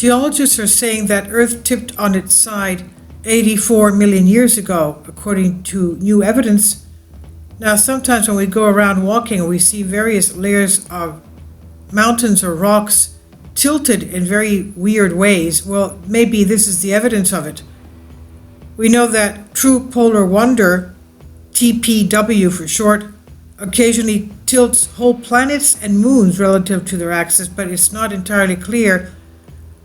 Geologists are saying that Earth tipped on its side 84 million years ago, according to new evidence. Now, sometimes when we go around walking, we see various layers of mountains or rocks tilted in very weird ways. Well, maybe this is the evidence of it. We know that true polar wonder, TPW for short, occasionally tilts whole planets and moons relative to their axis, but it's not entirely clear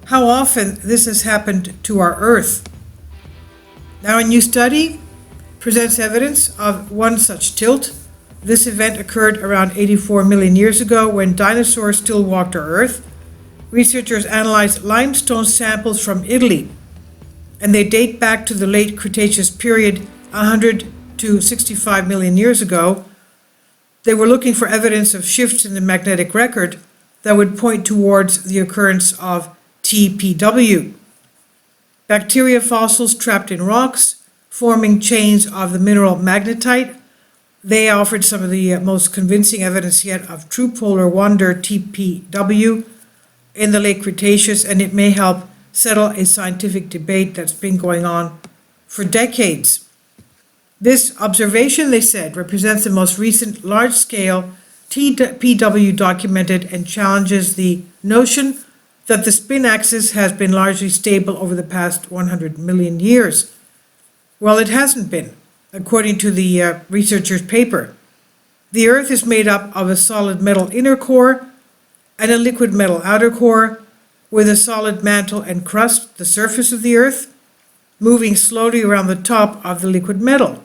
how often this has happened to our Earth. Now, a new study presents evidence of one such tilt. This event occurred around 84 million years ago when dinosaurs still walked our Earth. Researchers analyzed limestone samples from Italy, and they date back to the late Cretaceous period, 100 to 65 million years ago. They were looking for evidence of shifts in the magnetic record that would point towards the occurrence of TPW. Bacteria fossils trapped in rocks, forming chains of the mineral magnetite. They offered some of the most convincing evidence yet of true polar wonder TPW in the late Cretaceous, and it may help settle a scientific debate that's been going on for decades. This observation, they said, represents the most recent large-scale TPW documented and challenges the notion that the spin axis has been largely stable over the past 100 million years. Well, it hasn't been, according to the researchers' paper. The Earth is made up of a solid metal inner core and a liquid metal outer core, with a solid mantle and crust, the surface of the Earth, moving slowly around the top of the liquid metal.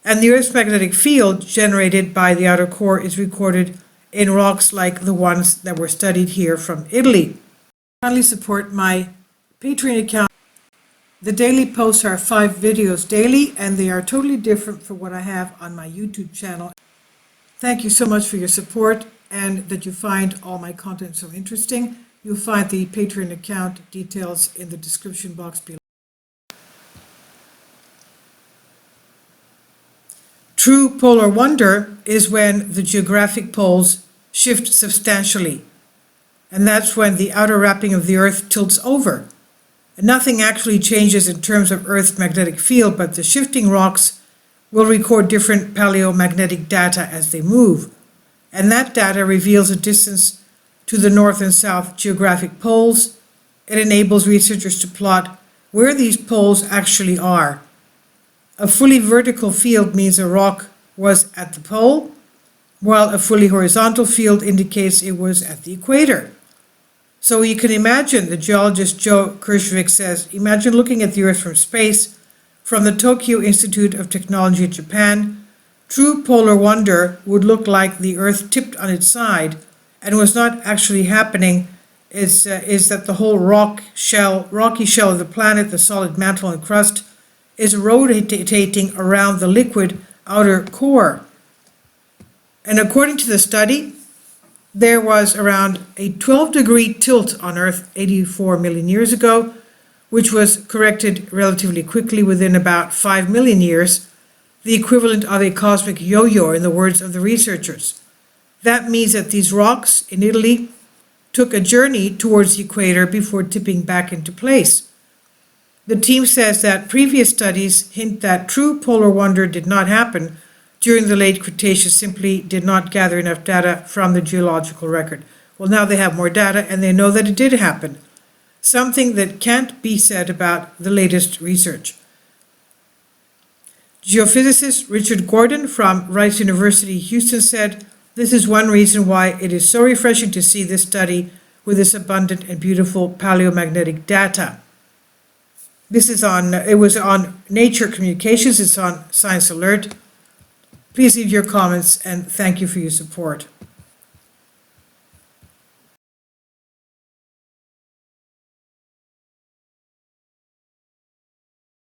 And the Earth's magnetic field generated by the outer core is recorded in rocks like the ones that were studied here from Italy. Kindly support my Patreon account. The daily posts are 5 videos daily, and they are totally different from what I have on my YouTube channel. Thank you so much for your support and that you find all my content so interesting. You'll find the Patreon account details in the description box below. True polar wonder is when the geographic poles shift substantially, and that's when the outer wrapping of the Earth tilts over. And nothing actually changes in terms of Earth's magnetic field, but the shifting rocks will record different paleomagnetic data as they move. And that data reveals a distance to the north and south geographic poles. It enables researchers to plot where these poles actually are. A fully vertical field means a rock was at the pole, while a fully horizontal field indicates it was at the equator. So you can imagine, the geologist Joe Kirschvik says, imagine looking at the Earth from space, from the Tokyo Institute of Technology in Japan. True polar wonder would look like the Earth tipped on its side, and what's not actually happening is that the whole rocky shell of the planet, the solid mantle and crust, is rotating around the liquid outer core. And according to the study, there was around a 12-degree tilt on Earth 84 million years ago, which was corrected relatively quickly within about 5 million years, the equivalent of a cosmic yo-yo in the words of the researchers. That means that these rocks in Italy took a journey towards the equator before tipping back into place. The team says that previous studies hint that true polar wonder did not happen during the late Cretaceous, simply did not gather enough data from the geological record. Well, now they have more data and they know that it did happen, something that can't be said about the latest research. Geophysicist Richard Gordon from Rice University, Houston said, "This is one reason why it is so refreshing to see this study with this abundant and beautiful paleomagnetic data." It was on Nature Communications, it's on Science Alert. Please leave your comments and thank you for your support.